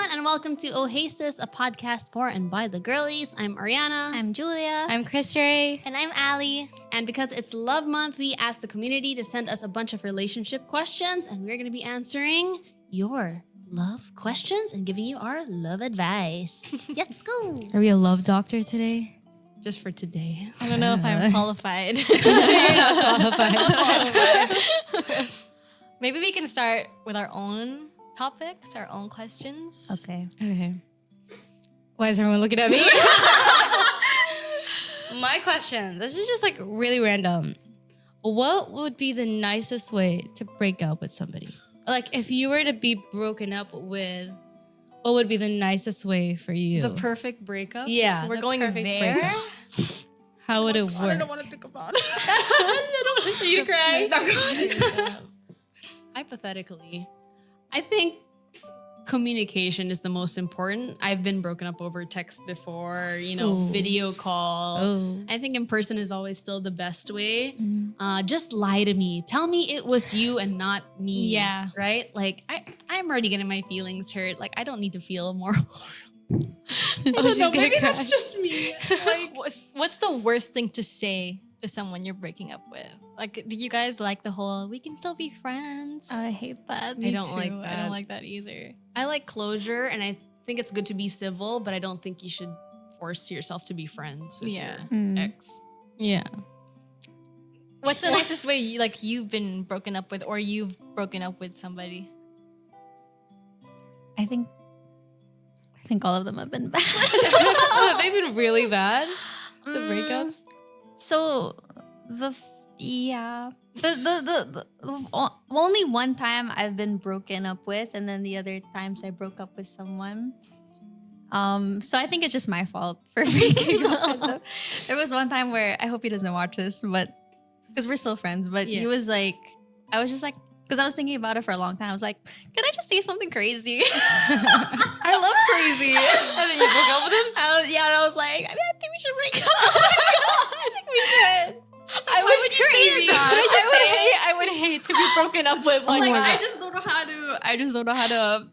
and welcome to Oh Hey Sis, a podcast for and by the girlies. I'm Ariana. I'm Julia. I'm Chris Ray. And I'm Allie. And because it's Love Month, we asked the community to send us a bunch of relationship questions, and we're going to be answering your love questions and giving you our love advice. Yeah, let's go. Are we a love doctor today? Just for today. I don't know if I'm qualified. You're not qualified. Maybe we can start with our own topics, our own questions. Okay. Okay. Why is everyone looking at me? My question. This is just like really random. What would be the nicest way to break up with somebody? Like if you were to be broken up with, what would be the nicest way for you? The perfect breakup? Yeah. We're the going perfect there? breakup. How would it work? I don't want to think about it. I don't want you to cry. Hypothetically, I think communication is the most important. I've been broken up over text before, Ooh. video call. Oh. I think in person is always still the best way. Just lie to me. Tell me it was you and not me. Yeah. Right? Like, I'm already getting my feelings hurt. Like, I don't need to feel more. She's gonna Maybe cry. that's just me. Like, What's the worst thing to say to someone you're breaking up with? Like, do you guys like the whole, we can still be friends? I hate that. I don't like I that. don't like that either. I like closure, and I think it's good to be civil, but I don't think you should force yourself to be friends with Yeah. your ex. Yeah. What's the nicest way you've been broken up with, or you've broken up with somebody? I think all of them have been bad. Oh, have they been really bad? The breakups? So the only one time I've been broken up with, and then the other times I broke up with someone. So I think it's just my fault for breaking up with them. There was one time where, I hope he doesn't watch this, but because we're still friends, but Yeah. he was like, I was just like, because I was thinking about it for a long time. I was like, can I just say something crazy? I love crazy. And then you broke up with him? And I was like, I think we should break up. Oh my God, I think we should. I would be crazy. I would hate to be broken up with. Like, my God. I just don't know how to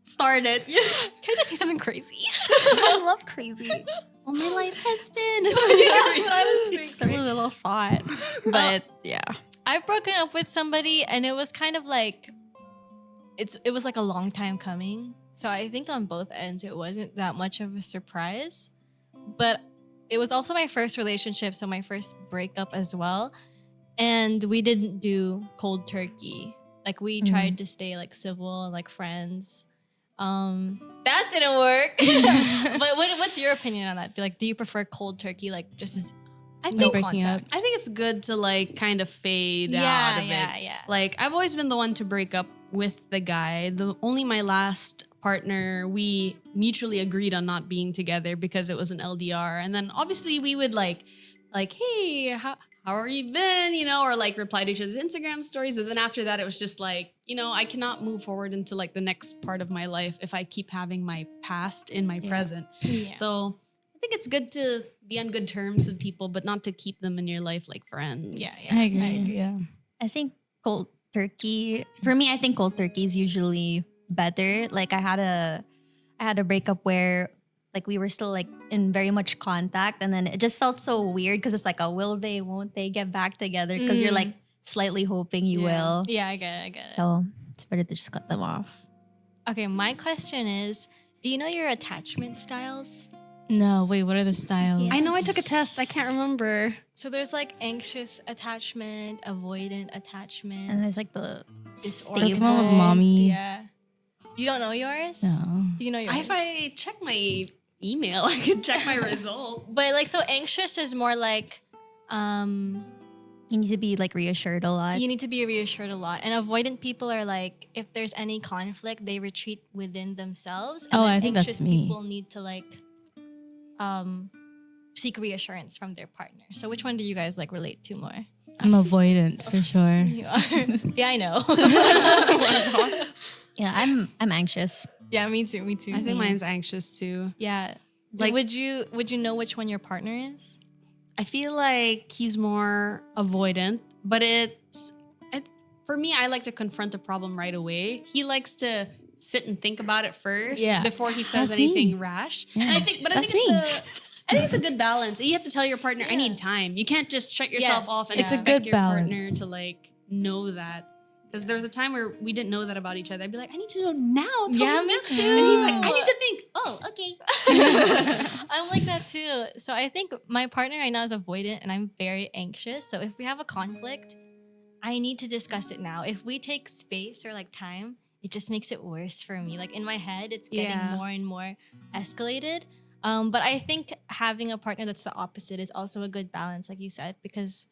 start it. Can I just say something crazy? I love crazy. All my life has been. That's what I was It's a little thought. But yeah. I've broken up with somebody, and it was kind of like, it was like a long time coming. So I think on both ends, it wasn't that much of a surprise. But it was also my first relationship, so my first breakup as well. And we didn't do cold turkey. Like, we tried to stay like civil, like friends. That didn't work. But what's your opinion on that? Do you prefer cold turkey, like just I no think breaking contact? up. I think it's good to like kind of fade out of it. Yeah. Like, I've always been the one to break up with the guy. Only my last partner, we mutually agreed on not being together because it was an LDR. And then obviously we would like, hey, how are you been? Or like reply to each other's Instagram stories. But then after that, it was just like, I cannot move forward into like the next part of my life if I keep having my past in my present. Yeah. So I think it's good to be on good terms with people, but not to keep them in your life like friends. Yeah. I agree. Yeah. I think cold turkey, for me, I think cold turkey is usually better. Like, I had a breakup where like we were still like in very much contact, and then it just felt so weird because it's like will they, won't they get back together? Because you're like slightly hoping you will. Yeah, I get it. So it's better to just cut them off. Okay, my question is, do you know your attachment styles? No, wait, what are the styles? I know I took a test. I can't remember. So there's like anxious attachment, avoidant And attachment, there's like the That's the one with mommy. Yeah. You don't know yours? No. Do you know yours? If I check my email, I could check my result. But like, so anxious is more like, you need to be like reassured a lot. you need to be reassured a lot. And avoidant people are like, if there's any conflict, they retreat within themselves. And Oh, then I think that's anxious me. people need to like, seek reassurance from their partner. So which one do you guys like relate to more? I'm avoidant for sure. You are. Yeah, I know. Yeah, I'm anxious. Yeah, me too. I think mine's anxious too. Yeah. Like- Would you know which one your partner is? I feel like he's more avoidant, but for me, I like to confront a problem right away. He likes to sit and think about it first Yeah. before he says That's me. anything rash. And I think, but I That's think me. I think it's a good balance. You have to tell your partner, I need time. You can't just shut yourself Yes, off and it's a expect good your partner balance. to like know that. Because there was a time where we didn't know that about each other. I'd be like, I need to know now. Tell Yeah, me me now. too. And he's like, I need to think. Oh, okay. I'm like that too. So I think my partner right now is avoidant and I'm very anxious. So if we have a conflict, I need to discuss it now. If we take space or like time, it just makes it worse for me. Like in my head, it's getting Yeah. more and more escalated. But I think having a partner that's the opposite is also a good balance, like you said, because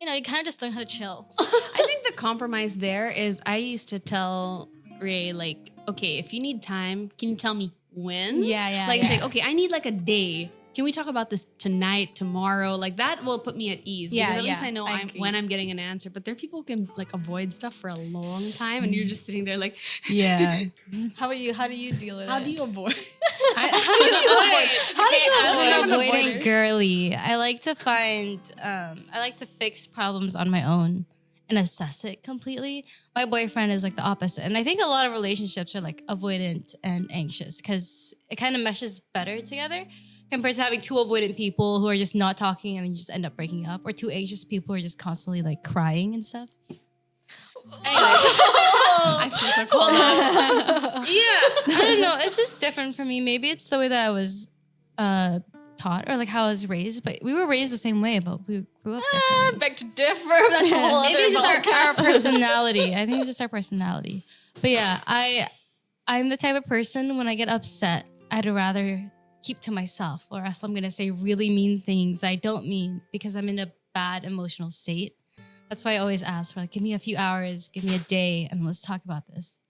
you kind of just learn how to chill. I think the compromise there is I used to tell Ray, like, okay, if you need time, can you tell me when? Yeah, Like, yeah. it's like, okay, I need like a day. Can we talk about this tonight, tomorrow? Like that will put me at ease. Yeah, because at least yeah, I know I agree. when I'm getting an answer. But there are people who can like avoid stuff for a long time and you're just sitting there like, Yeah. How about you? How do you deal with it? how do you avoid? How do you avoid? How do you As avoid? an avoidant girly, I like to find, I like to fix problems on my own and assess it completely. My boyfriend is like the opposite. And I think a lot of relationships are like avoidant and anxious because it kind of meshes better together compared to having two avoidant people who are just not talking and then you just end up breaking up, or two anxious people who are just constantly like crying and stuff. I feel so called out. I don't know. It's just different for me. Maybe it's the way that I was taught or like how I was raised. But we were raised the same way, but we grew up differently. Beg to differ. That's a whole Maybe other it's just our podcast. personality. I think it's just our personality. But yeah, I'm the type of person when I get upset, I'd rather keep to myself, or else I'm gonna say really mean things I don't mean because I'm in a bad emotional state. That's why I always ask for like, give me a few hours, give me a day, and let's talk about this.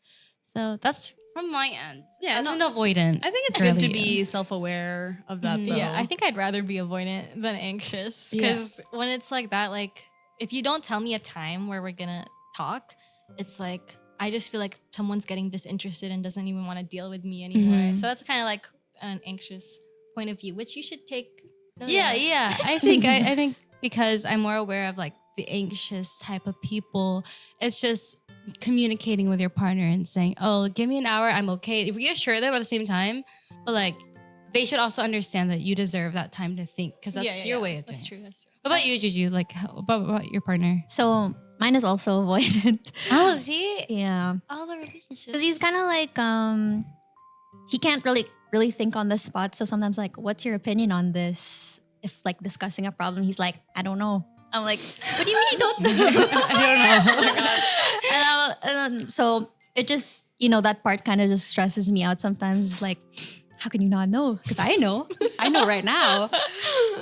So that's from my end. Yeah, As no, an avoidant. I think it's good to girly. be self-aware of that though. Yeah, I think I'd rather be avoidant than anxious because when it's like that, like if you don't tell me a time where we're gonna talk, it's like I just feel like someone's getting disinterested and doesn't even want to deal with me anymore. So that's kind of like an anxious point of view, which you should take. note Yeah, of. yeah. I think because I'm more aware of like the anxious type of people, it's just communicating with your partner and saying, "Oh, give me an hour, I'm okay." Reassure them at the same time, but like they should also understand that you deserve that time to think because that's your way of doing That's it. true. That's true. What about you, Juju? Like, about your partner? So mine is also avoidant. Oh, is he? Yeah. All the relationships. Because he's kind of like he can't really think on the spot. So sometimes like, what's your opinion on this? If like discussing a problem, he's like, I don't know. I'm like, what do you mean you don't know? I don't know. and then, so it just that part kind of just stresses me out sometimes. It's like, how can you not know? Because I know right now.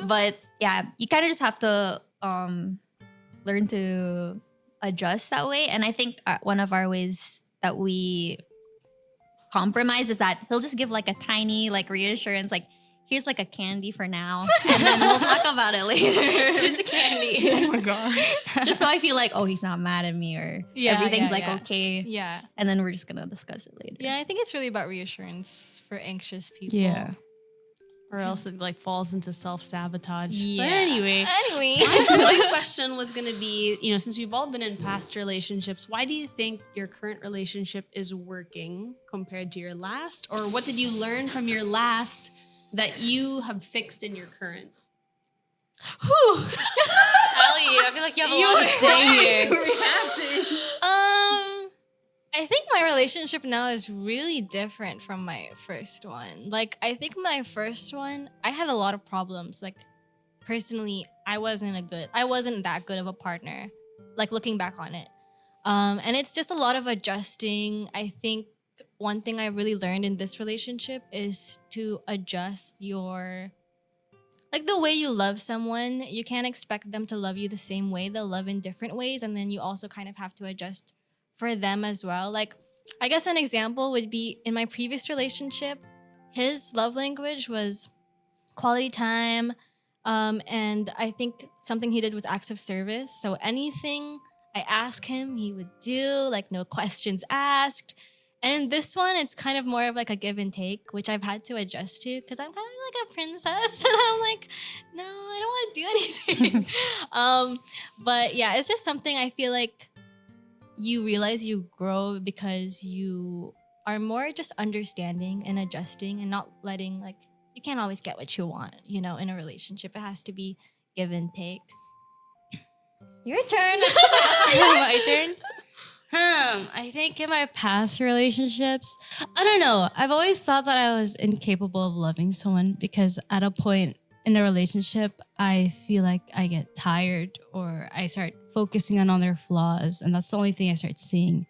But yeah, you kind of just have to learn to adjust that way. And I think one of our ways that we compromise is that he'll just give like a tiny like reassurance, like here's like a candy for now, and then we'll talk about it later. Here's a candy. oh my god. Just so I feel like, oh, he's not mad at me, or everything's like okay, Yeah. and then we're just gonna discuss it later. Yeah, I think it's really about reassurance for anxious people. Yeah. Or else it like falls into self-sabotage. Yeah. But anyway. Anyway. My question was going to be, since we've all been in past relationships, why do you think your current relationship is working compared to your last? Or what did you learn from your last that you have fixed in your current? Ellie, I feel like you have a lot to say here. I think my relationship now is really different from my first one. Like, I think my first one, I had a lot of problems. Like, personally, I wasn't that good of a partner. Like, looking back on it. And it's just a lot of adjusting. I think one thing I really learned in this relationship is to adjust your, like, the way you love someone. You can't expect them to love you the same way. They'll love in different ways. And then you also kind of have to adjust for them as well. Like, I guess an example would be in my previous relationship, his love language was quality time. And I think something he did was acts of service. So anything I ask him, he would do, like no questions asked. And this one, it's kind of more of like a give and take, which I've had to adjust to because I'm kind of like a princess. And I'm like, no, I don't want to do anything. But yeah, it's just something I feel like you realize you grow because you are more just understanding and adjusting and not letting like you can't always get what you want, you know, in a relationship. It has to be give and take. Your turn. My turn. I think in my past relationships, I don't know. I've always thought that I was incapable of loving someone because at a point in the relationship, I feel like I get tired or I start focusing on their flaws, and that's the only thing I start seeing.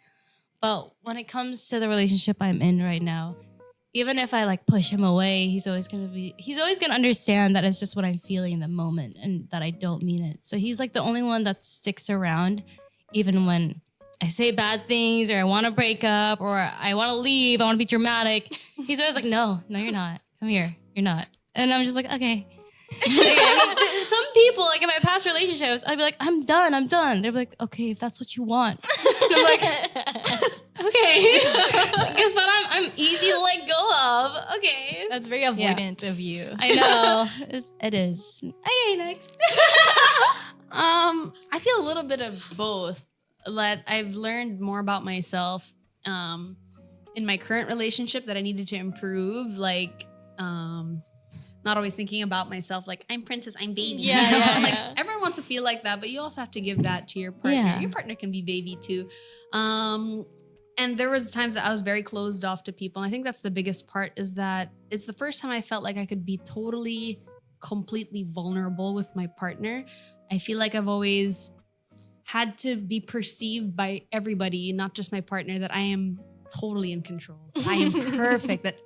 But when it comes to the relationship I'm in right now, even if I like push him away, he's always gonna understand that it's just what I'm feeling in the moment and that I don't mean it. So he's like the only one that sticks around, even when I say bad things or I want to break up or I want to leave, I want to be dramatic. He's always like, no, you're not. Come here, you're not. And I'm just like, okay. Some people, like in my past relationships, I'd be like, I'm done. They're like, okay, if that's what you want. And I'm like, okay. Because then I'm easy to let go of. Okay. That's very avoidant of you. I know. It is. Okay, next. I feel a little bit of both. That I've learned more about myself in my current relationship that I needed to improve. Like, not always thinking about myself like I'm princess, I'm baby. Like everyone wants to feel like that, but you also have to give that to your partner. Yeah. Your partner can be baby too. And there was times that I was very closed off to people. And I think that's the biggest part is that it's the first time I felt like I could be totally, completely vulnerable with my partner. I feel like I've always had to be perceived by everybody, not just my partner, that I am totally in control. I am perfect. That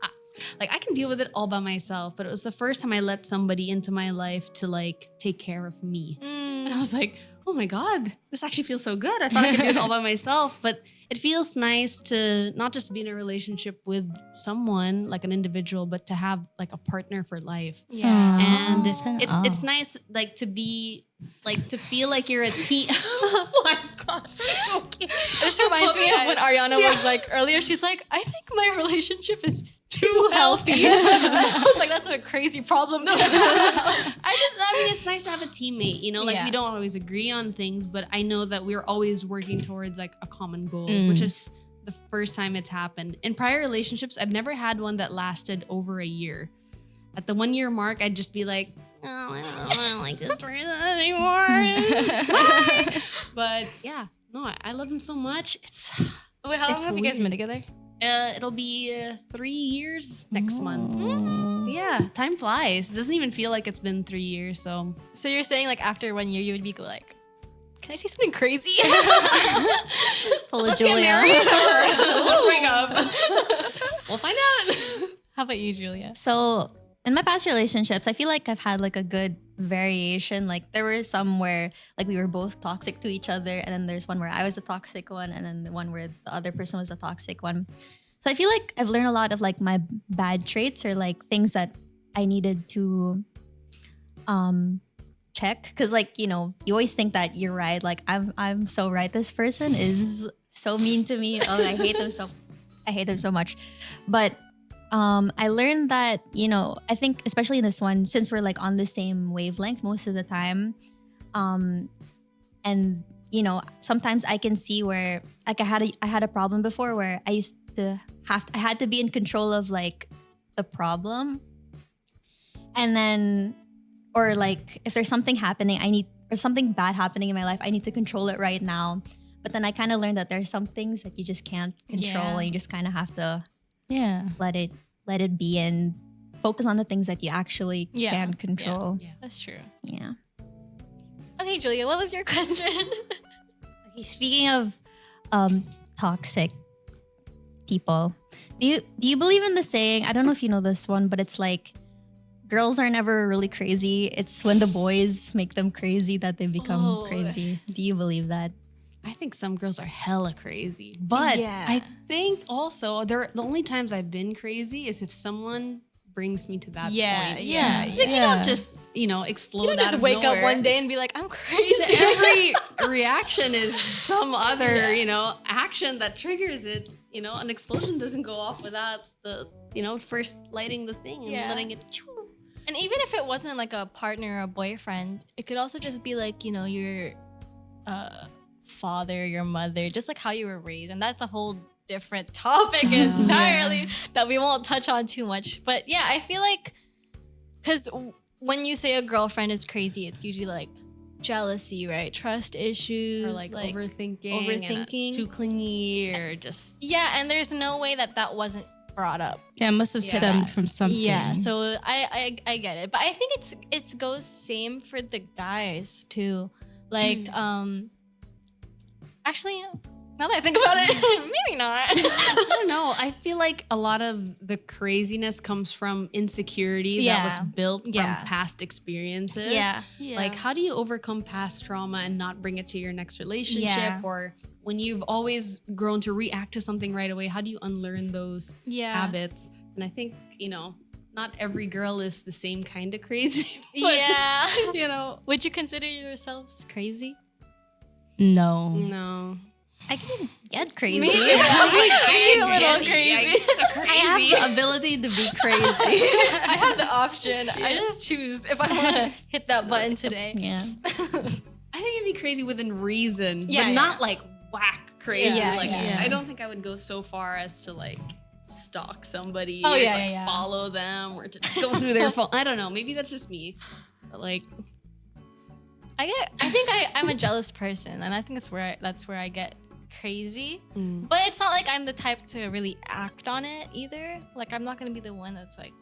I can deal with it all by myself. But it was the first time I let somebody into my life to like take care of me. And I was like, oh my God, this actually feels so good. I thought I could do it all by myself. But it feels nice to not just be in a relationship with someone, like an individual, but to have like a partner for life. And it's nice like to be like to feel like you're a team. Oh my gosh. Okay. This reminds me of when Ariana was like earlier, she's like, I think my relationship is too healthy. I was like, that's a crazy problem. I mean, it's nice to have a teammate, you know, like we don't always agree on things, but I know that we're always working towards like a common goal, which is the first time it's happened. In prior relationships, I've never had one that lasted over a year. At the 1 year mark, I'd just be like, oh, I don't like this person anymore. But yeah, no, I love him so much. Wait, how long have you guys been together? It'll be 3 years next month. Yeah, time flies. It doesn't even feel like it's been 3 years. So you're saying like after 1 year, you would be like, can I say something crazy? Pull a let's Julia. get married or let's break up. We'll find out. How about you, Julia? So in my past relationships, I feel like I've had like a good variation. Like there were some where like we were both toxic to each other, and then there's one where I was the toxic one, and then the one where the other person was the toxic one. So I feel like I've learned a lot of like my bad traits or like things that I needed to check, because like, you know, you always think that you're right. Like I'm so right. This person is so mean to me. Oh, I hate them so much. But I learned that, you know, I think especially in this one, since we're like on the same wavelength most of the time, and you know, sometimes I can see where like I had a problem before where I had to be in control of like the problem, and then or like if there's something happening or something bad happening in my life, I need to control it right now. But then I kind of learned that there's some things that you just can't control, and you just kind of have to let it be and focus on the things that you actually can control. Yeah, that's true. Yeah. Okay, Julia, what was your question? Okay, speaking of toxic people, do you believe in the saying? I don't know if you know this one, but it's like girls are never really crazy. It's when the boys make them crazy that they become crazy. Do you believe that? I think some girls are hella crazy, but I think also the only times I've been crazy is if someone brings me to that point. Like you don't just, you know, explode. You don't just wake up one day and be like, I'm crazy. Every reaction is some other, you know, action that triggers it. You know, an explosion doesn't go off without the, you know, first lighting the thing and letting it. And even if it wasn't like a partner or a boyfriend, it could also just be like, you know, your father, your mother, just like how you were raised. And that's a whole different topic entirely that we won't touch on too much. But yeah, I feel like because when you say a girlfriend is crazy, it's usually like jealousy, right? Trust issues, Or like overthinking, too clingy, or just yeah. And there's no way that wasn't brought up. Yeah, it must have stemmed from something. Yeah, so I get it, but I think it goes same for the guys too. Like actually, now that I think about it, maybe not. I don't know. I feel like a lot of the craziness comes from insecurity that was built from past experiences. Yeah. Like, how do you overcome past trauma and not bring it to your next relationship? Yeah. Or when you've always grown to react to something right away, how do you unlearn those habits? And I think, not every girl is the same kind of crazy. But, Would you consider yourselves crazy? No. No. I can get crazy. I get a little crazy. I have the ability to be crazy. I have the option. I just choose if I want to hit that button today. Yeah. I think it'd be crazy within reason, Yeah, but yeah. not like whack crazy. Yeah, like yeah. I don't think I would go so far as to like stalk somebody Oh, or yeah, to like yeah. follow them or to go through their phone. I don't know. Maybe that's just me. But like I think I'm a jealous person, and I think that's where I get crazy. But it's not like I'm the type to really act on it either. Like I'm not gonna be the one that's like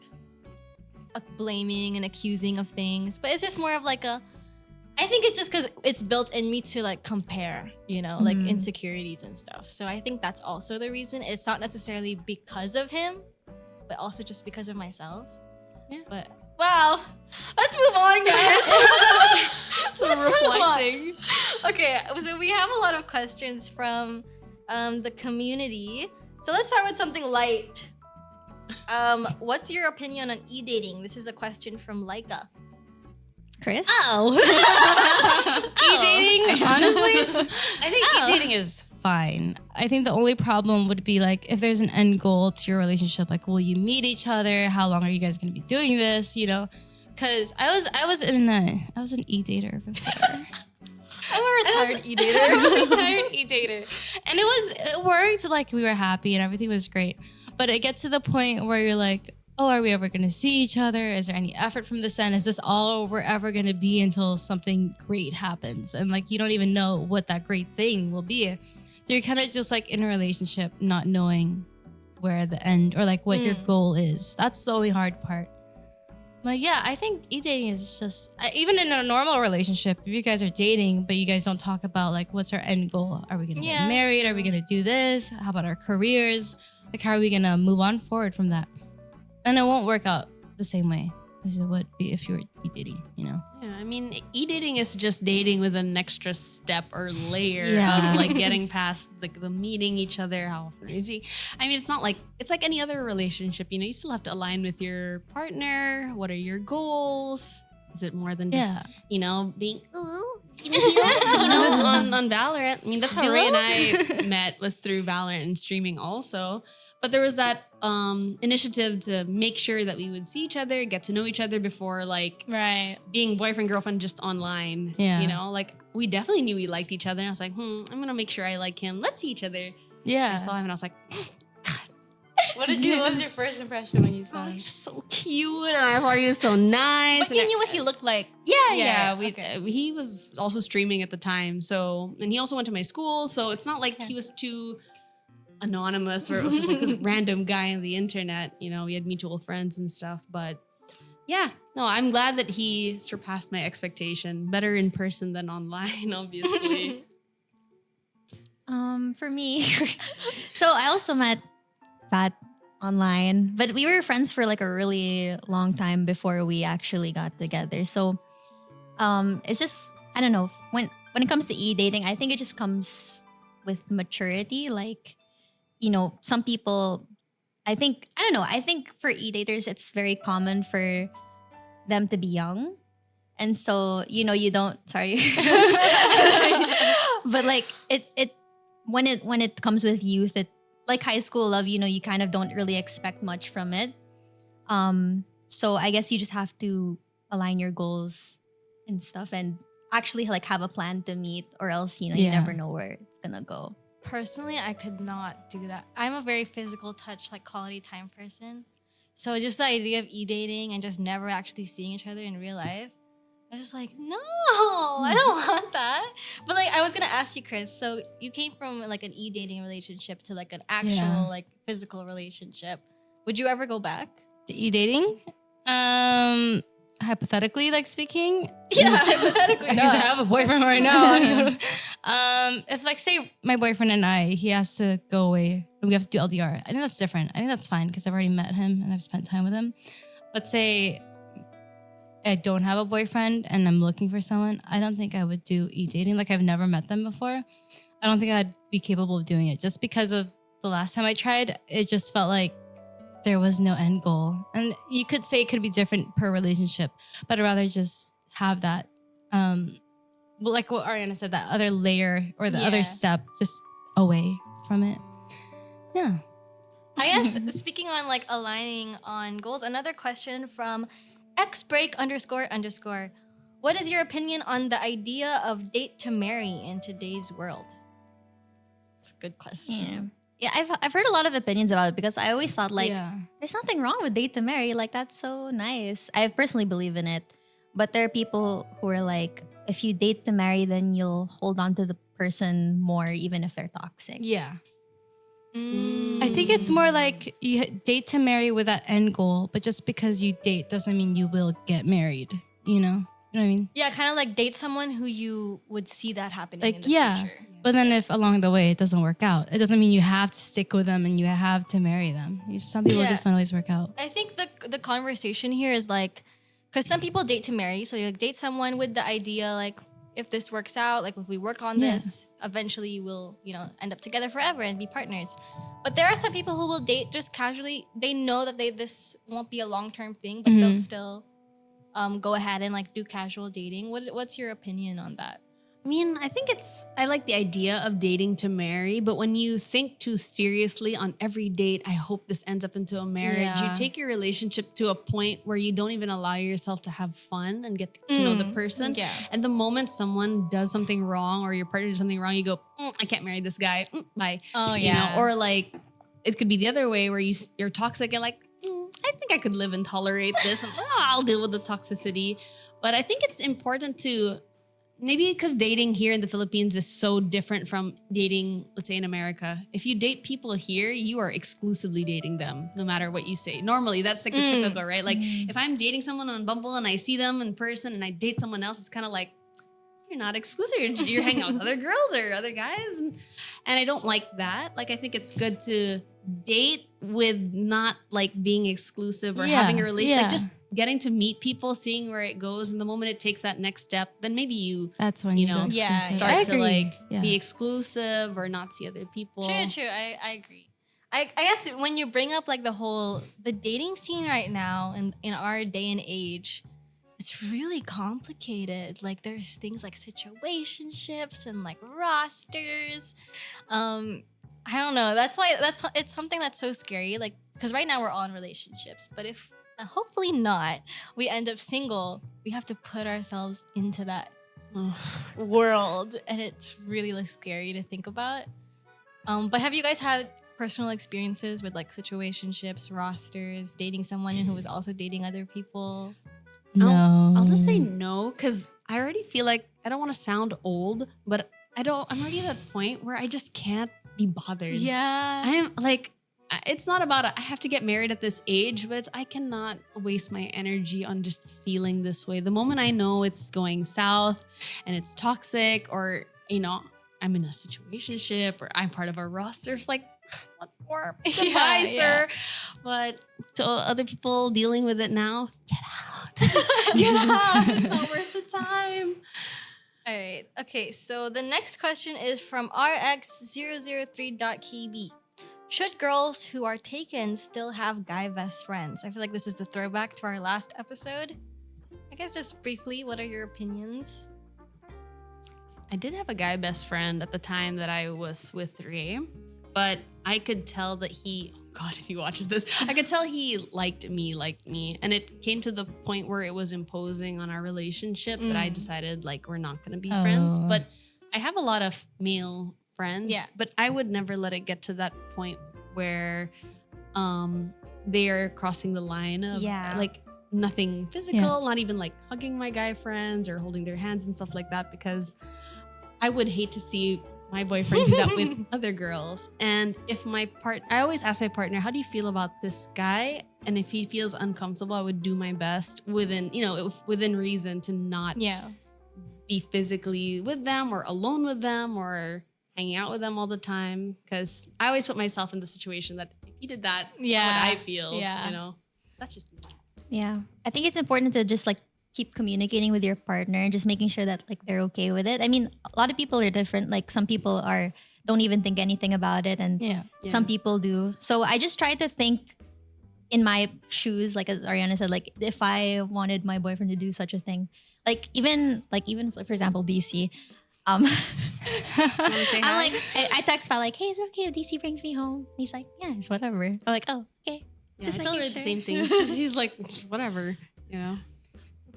blaming and accusing of things. But it's just more of like I think it's just because it's built in me to like compare, like insecurities and stuff. So I think that's also the reason. It's not necessarily because of him, but also just because of myself. Yeah. But wow, let's move on, guys. so reflecting. Okay, so we have a lot of questions from the community. So let's start with something light. What's your opinion on e-dating? This is a question from Laika. Chris? E-dating, honestly, I think e-dating is fine. I think the only problem would be like if there's an end goal to your relationship, like will you meet each other? How long are you guys gonna be doing this? Because I was an e-dater before. I'm a retired e-dater. I'm a retired e-dater. And it worked, like we were happy and everything was great. But it gets to the point where you're like, oh, are we ever gonna see each other? Is there any effort from this end? Is this all we're ever gonna be until something great happens? And like you don't even know what that great thing will be. So you're kind of just like in a relationship, not knowing where the end or like what your goal is. That's the only hard part. But yeah, I think e-dating is just, even in a normal relationship, if you guys are dating, but you guys don't talk about like, what's our end goal? Are we going to get married? Are we going to do this? How about our careers? Like, how are we going to move on forward from that? And it won't work out the same way as it would be if you were e-dating, Yeah, I mean, e-dating is just dating with an extra step or layer Yeah. of like getting past the meeting each other. How often is he? I mean, it's not like, it's like any other relationship. You still have to align with your partner. What are your goals? Is it more than just, being, on Valorant? I mean, that's how Ray and I met, was through Valorant and streaming also. But there was that initiative to make sure that we would see each other, get to know each other before like being boyfriend, girlfriend just online. Yeah. Like we definitely knew we liked each other. And I was like, I'm going to make sure I like him. Let's see each other. Yeah. I saw him and I was like, What was your first impression when you saw him? he's so cute. And I thought he was so nice. But you knew what he looked like. Yeah. Okay. He was also streaming at the time. So, and he also went to my school. So it's not like he was too anonymous where it was just like this random guy on the internet. We had mutual friends and stuff. But yeah, no, I'm glad that he surpassed my expectation. Better in person than online, obviously. For me, so I also met Pat online, but we were friends for like a really long time before we actually got together. So it's just, I don't know, when it comes to e-dating, I think it just comes with maturity. Like, some people, I think for e-daters, it's very common for them to be young. And so, you don't, sorry. But like it when it comes with youth, it like high school love, you kind of don't really expect much from it. So I guess you just have to align your goals and stuff and actually like have a plan to meet, or else, you never know where it's gonna go. Personally, I could not do that. I'm a very physical touch, like quality time person. So just the idea of e-dating and just never actually seeing each other in real life, I was just like, no, I don't want that. But like, I was gonna ask you, Chris. So you came from like an e-dating relationship to like an actual Yeah. like physical relationship. Would you ever go back? E-dating? Hypothetically, like speaking, Yeah, hypothetically. because I have a boyfriend right now. If like say my boyfriend and he has to go away and we have to do LDR, I think that's different. I think that's fine because I've already met him and I've spent time with him. But say I don't have a boyfriend and I'm looking for someone, I don't think I would do e-dating. Like I've never met them before. I don't think I'd be capable of doing it just because of the last time I tried. It just felt like there was no end goal. And you could say it could be different per relationship, but I'd rather just have that, well, like what Ariana said, that other layer or the Yeah. other step just away from it. Yeah. I guess speaking on like aligning on goals, another question from xbreak__. What is your opinion on the idea of date to marry in today's world? It's a good question. Yeah, I've heard a lot of opinions about it because I always thought like yeah. there's nothing wrong with date to marry. Like that's so nice. I personally believe in it. But there are people who are like, if you date to marry, then you'll hold on to the person more, even if they're toxic. Yeah. Mm. I think it's more like you date to marry with that end goal, but just because you date doesn't mean you will get married, you know? You know what I mean? Yeah, kind of like date someone who you would see that happening in Like, the yeah. future. But then if along the way it doesn't work out, it doesn't mean you have to stick with them and you have to marry them. Some people Yeah. just don't always work out. I think the conversation here is like, because some people date to marry, so you like date someone with the idea like, if this works out, like if we work on Yeah. this, eventually we'll, end up together forever and be partners. But there are some people who will date just casually. They know that this won't be a long-term thing, but they'll still go ahead and like do casual dating. What's your opinion on that? I mean, I like the idea of dating to marry, but when you think too seriously on every date, I hope this ends up into a marriage. Yeah. You take your relationship to a point where you don't even allow yourself to have fun and get to know the person. yeah. And the moment someone does something wrong or your partner does something wrong, you go, I can't marry this guy. Bye. Oh, You yeah. know, or like it could be the other way where you're toxic and like, I think I could live and tolerate this. And, I'll deal with the toxicity. But I think it's important to maybe because dating here in the Philippines is so different from dating, let's say in America. If you date people here, you are exclusively dating them, no matter what you say. Normally, that's like the typical, right? Like if I'm dating someone on Bumble and I see them in person and I date someone else, it's kind of like, you're not exclusive. You're hanging out with other girls or other guys. And I don't like that. Like, I think it's good to date with not like being exclusive or Yeah, having a relationship. yeah. Like just getting to meet people, seeing where it goes. And the moment it takes that next step, then maybe you That's when you you know, go yeah, exclusive. start I to agree. like Yeah. be exclusive or not see other people. True. I agree. I guess when you bring up like the dating scene right now in our day and age, it's really complicated. Like there's things like situationships and like rosters. I don't know. That's why it's something that's so scary. Like because right now we're all in relationships, but if hopefully not, we end up single. We have to put ourselves into that world, and it's really like scary to think about. But have you guys had personal experiences with like situationships, rosters, dating someone who was also dating other people? No. I'll just say no because I already feel like I don't want to sound old, but I'm already at that point where I just can't be bothered. Yeah. I'm like, it's not about I have to get married at this age, but I cannot waste my energy on just feeling this way. The moment I know it's going south and it's toxic, or I'm in a situationship or I'm part of a roster, it's like, what for? Goodbye, Yeah, sir. But to other people dealing with it now, get out. Get out. It's not worth the time. All right. Okay. So the next question is from RX003.KB. Should girls who are taken still have guy best friends? I feel like this is a throwback to our last episode. I guess just briefly, what are your opinions? I did have a guy best friend at the time that I was with Ray, but I could tell that God, if he watches this, I could tell he liked me. And it came to the point where it was imposing on our relationship that I decided like we're not going to be friends. Oh. But I have a lot of male friends. Yeah. But I would never let it get to that point where they are crossing the line of like nothing physical, not even like hugging my guy friends or holding their hands and stuff like that, because I would hate to see my boyfriend do that with other girls. And if I always ask my partner, how do you feel about this guy? And if he feels uncomfortable, I would do my best within reason to not be physically with them or alone with them or hanging out with them all the time. Because I always put myself in the situation that if he did that, how would I feel? Yeah. You know, that's just me. Yeah. I think it's important to just like keep communicating with your partner, just making sure that like they're okay with it. I mean, a lot of people are different. Like some people don't even think anything about it, and some people do. So I just try to think in my shoes, like as Ariana said, like if I wanted my boyfriend to do such a thing, even for example, DC. I'm like, I text Val like, hey, is it okay if DC brings me home? And he's like, yeah, it's whatever. I'm like, oh, okay. Yeah, Just I tell her making the sure. same thing. She's like, whatever, you know.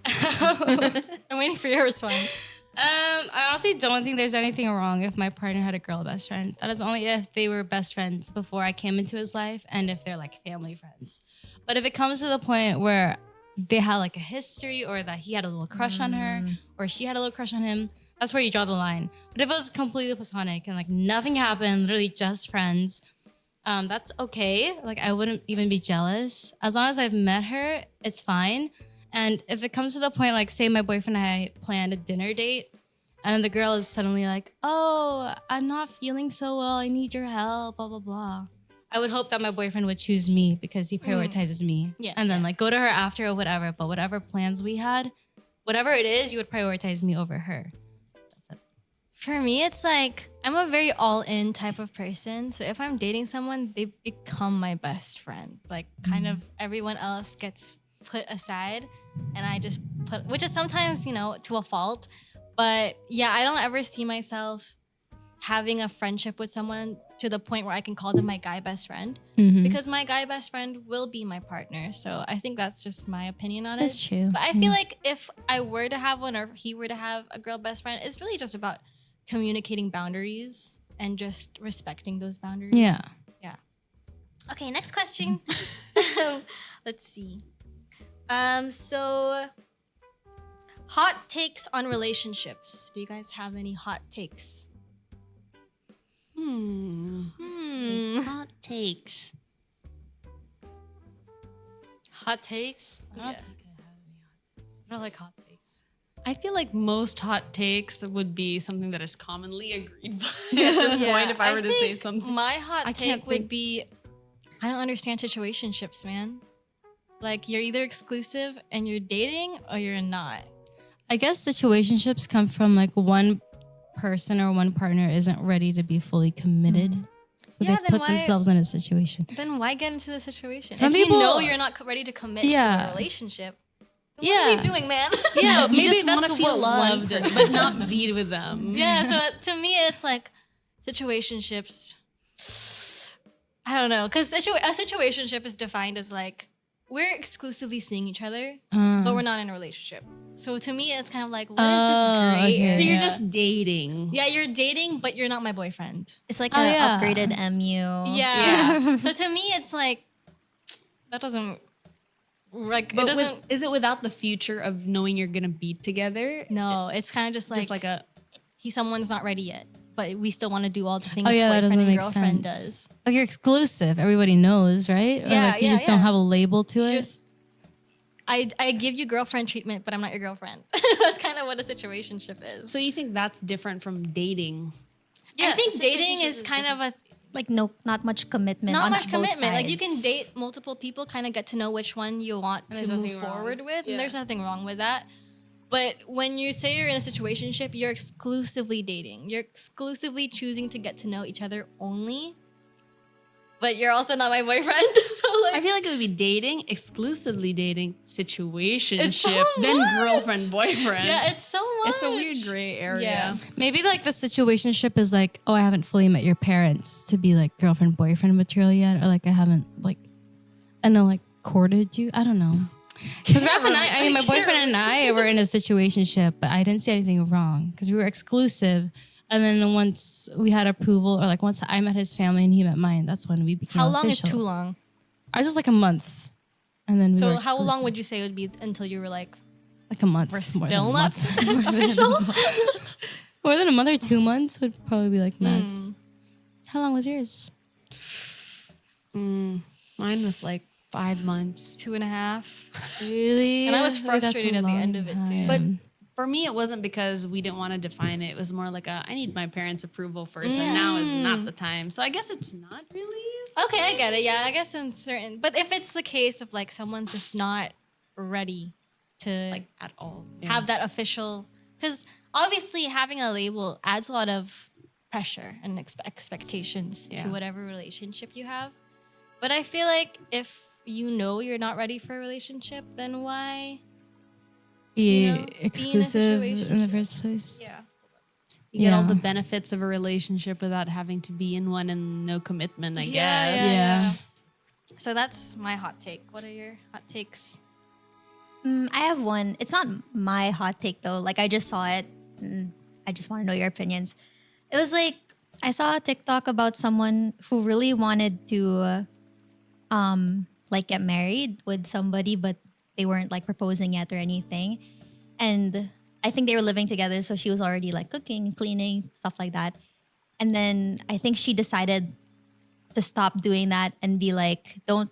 I'm waiting for your response. I honestly don't think there's anything wrong if my partner had a girl best friend. That is only if they were best friends before I came into his life and if they're like family friends. But if it comes to the point where they had like a history or that he had a little crush on her or she had a little crush on him, that's where you draw the line. But if it was completely platonic and like nothing happened, literally just friends, that's okay. Like I wouldn't even be jealous. As long as I've met her, it's fine. And if it comes to the point, like say my boyfriend and I planned a dinner date and then the girl is suddenly like, oh, I'm not feeling so well. I need your help, blah, blah, blah. I would hope that my boyfriend would choose me because he prioritizes me. Yeah. And then like go to her after or whatever. But whatever plans we had, whatever it is, you would prioritize me over her. That's it. For me, it's like I'm a very all-in type of person. So if I'm dating someone, they become my best friend. Like kind of everyone else gets put aside and I just put, which is sometimes, you know, to a fault. But yeah, I don't ever see myself having a friendship with someone to the point where I can call them my guy best friend because my guy best friend will be my partner. So I think that's just my opinion on it. That's true. But I feel like if I were to have one or if he were to have a girl best friend, it's really just about communicating boundaries and just respecting those boundaries. Yeah. Yeah. Okay, next question. Let's see. So hot takes on relationships. Do you guys have any hot takes? Hot takes. Hot takes? I don't think I have any hot takes. What are like hot takes? I feel like most hot takes would be something that is commonly agreed by at this point. If I were to say think something, my hot I take can't would think- be, I don't understand situationships, man. Like you're either exclusive and you're dating or you're not. I guess situationships come from like one person or one partner isn't ready to be fully committed. So Yeah, they then put why- themselves in a situation. Then why get into the situation? Some if you people- know you're not ready to commit to Yeah. a relationship, then Yeah. what are we doing, man? Yeah, you maybe just want that's to feel what one loved, person- but not be with them. Yeah, so to me, it's like situationships. I don't know, because a situationship is defined as like we're exclusively seeing each other, but we're not in a relationship. So to me, it's kind of like, what is this gray okay. area? So you're just dating. Yeah, you're dating, but you're not my boyfriend. It's like Oh, an yeah. upgraded MU. Yeah. So to me, it's like that doesn't like But it doesn't. is it without the future of knowing you're gonna be together? No, it's kind of just like a someone's not ready yet, but we still want to do all the things Oh yeah, that boyfriend doesn't and make girlfriend sense. does. Like you're exclusive. Everybody knows, right? Or Yeah, like you yeah, just don't yeah. have a label to it. Just I give you girlfriend treatment, but I'm not your girlfriend. That's kind of what a situationship is. So you think that's different from dating? I think situationship dating is is kind of a Like not much commitment. not on much both commitment. Like you can sides. date multiple people, kind of get to know which one you want there's to move nothing wrong. forward with, Yeah. and there's nothing wrong with that. But when you say you're in a situationship, you're exclusively dating. You're exclusively choosing to get to know each other only. But you're also not my boyfriend, so like I feel like it would be dating, exclusively dating, situationship, It's so then much. girlfriend, boyfriend. yeah, it's so much. It's a weird gray area. Yeah. Maybe like the situationship is like, oh, I haven't fully met your parents to be like girlfriend boyfriend material yet, or like I haven't like, I know like courted you. I don't know. Because Raph and I mean, my boyfriend and I were in a situationship, but I didn't see anything wrong because we were exclusive And then once we had approval, or like once I met his family and he met mine, that's when we became How long is official. too long? Ours was like a month. And then we So were how long exclusive. would you say it would be until you were like, Like a month. we're more than still a not month. official? More than a month or 2 months would probably be like max. How long was yours? Mine was like 5 months. 2.5. Really? And I was Like, that's frustrated a at the long end of it, too. time. But for me, it wasn't because we didn't want to define it. It was more like I need my parents' approval first, and now is not the time. So I guess it's not really. Okay, I get it. Yeah, I guess in certain. But if it's the case of like someone's just not ready to Like at all. have that official, because obviously having a label adds a lot of pressure and expectations to Yeah. whatever relationship you have. But I feel like if you know you're not ready for a relationship, then why? Be you know, be in a exclusive in the situationship. first place. Yeah. You get all Yeah. the benefits of a relationship without having to be in one and no commitment, I guess. Yeah. So that's my hot take. What are your hot takes? I have one. It's not my hot take though. Like I just saw it. And I just want to know your opinions. It was like I saw a TikTok about someone who really wanted to like get married with somebody, but they weren't like proposing yet or anything. And I think they were living together, so she was already like cooking, cleaning, stuff like that. And then I think she decided to stop doing that and be like, don't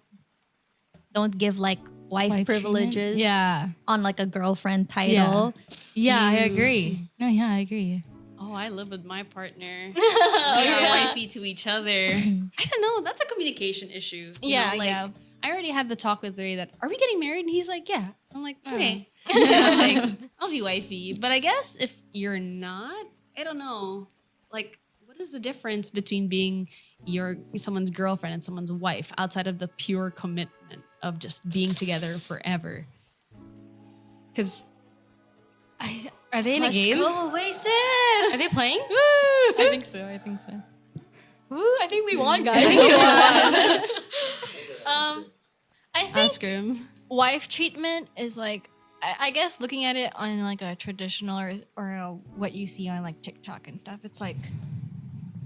give like wife Wife privileges treatment? Yeah. on like a girlfriend title. Yeah, I agree. No, yeah, I agree. Oh, I live with my partner. We are wifey to each other. I don't know. That's a communication issue. You Yeah, know, like, yeah. I already had the talk with Ray that, are we getting married? And he's like, yeah. I'm like, okay. Like, I'll be wifey. But I guess if you're not, I don't know. Like, what is the difference between being someone's girlfriend and someone's wife outside of the pure commitment of just being together forever? Because Are they in a game? Go Oasis! Are they playing? I think so. I think so. Ooh, I think we won, guys. I think ask him. wife treatment is like, I guess looking at it on like a traditional or what you see on like TikTok and stuff, it's like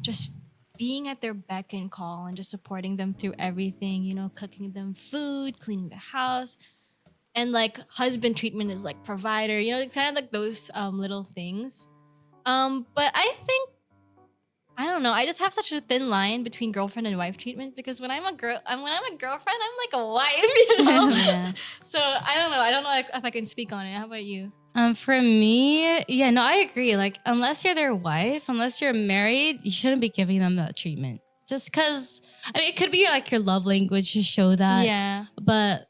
just being at their beck and call and just supporting them through everything, you know, cooking them food, cleaning the house. And like husband treatment is like provider, you know, it's kind of like those little things. But I think, I don't know, I just have such a thin line between girlfriend and wife treatment because when I'm a girlfriend, I'm like a wife, you know? Yeah. So I don't know. I don't know if I can speak on it. How about you? For me, yeah, no, I agree. Like, unless you're their wife, unless you're married, you shouldn't be giving them that treatment. Just because, I mean, it could be like your love language to show that. Yeah. But